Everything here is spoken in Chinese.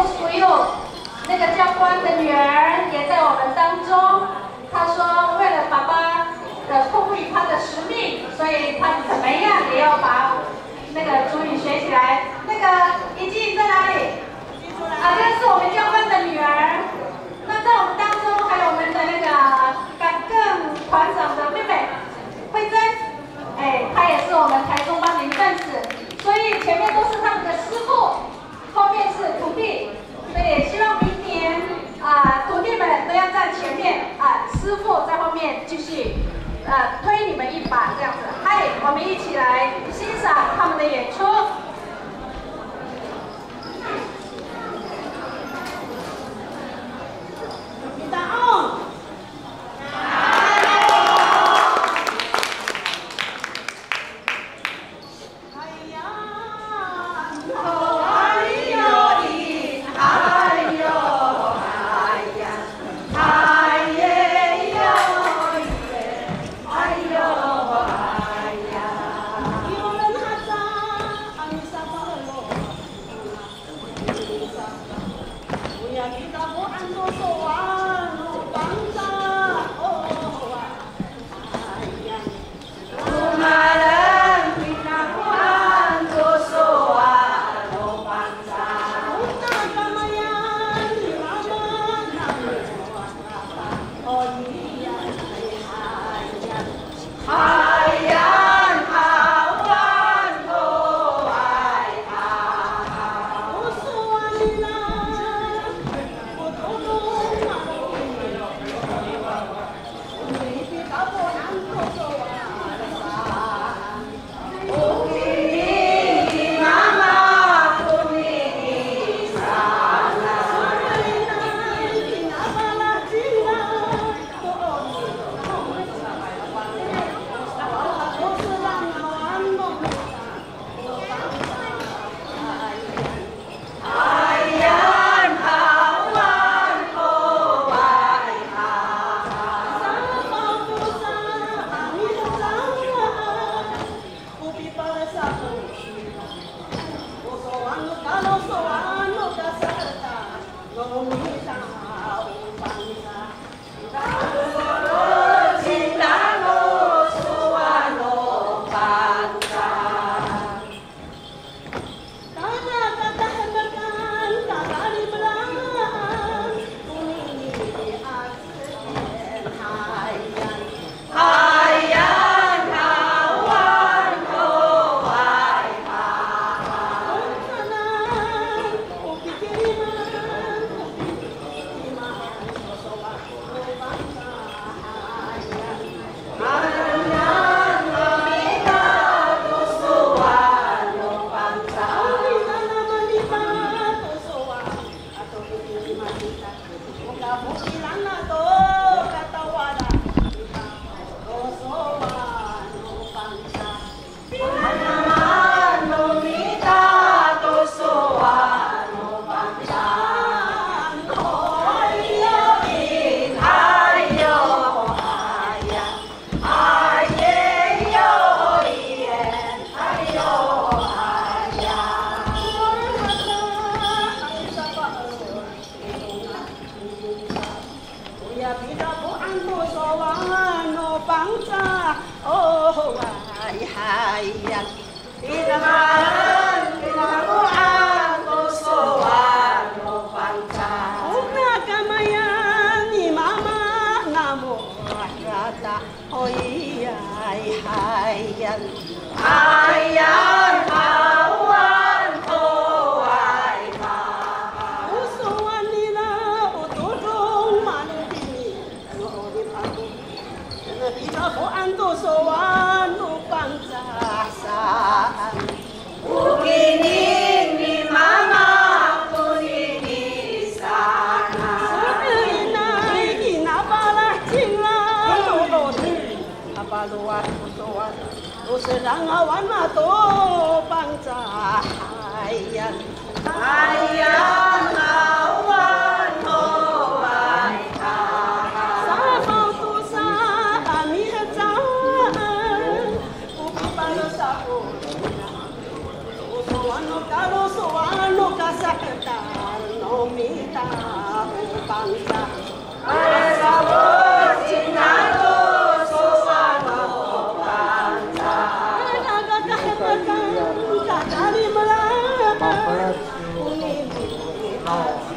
所有那个教官的女儿也在我们当中。她说，为了爸爸的赋予他的使命，所以他怎么样也要把那个主语学起来。那个怡静在哪里？啊，这个是我们教官的女儿。那在我们当中还有我们的那个更团长的妹妹慧珍，她也是我们台中帮灵分子，所以前面都是他们的师傅，后面是徒弟，所以也希望明年徒弟们都要站前面师傅在后面继续推你们一把这样子。嗨，我们一起来欣赏他们的演出。Kalau soal no kasaktan Oh.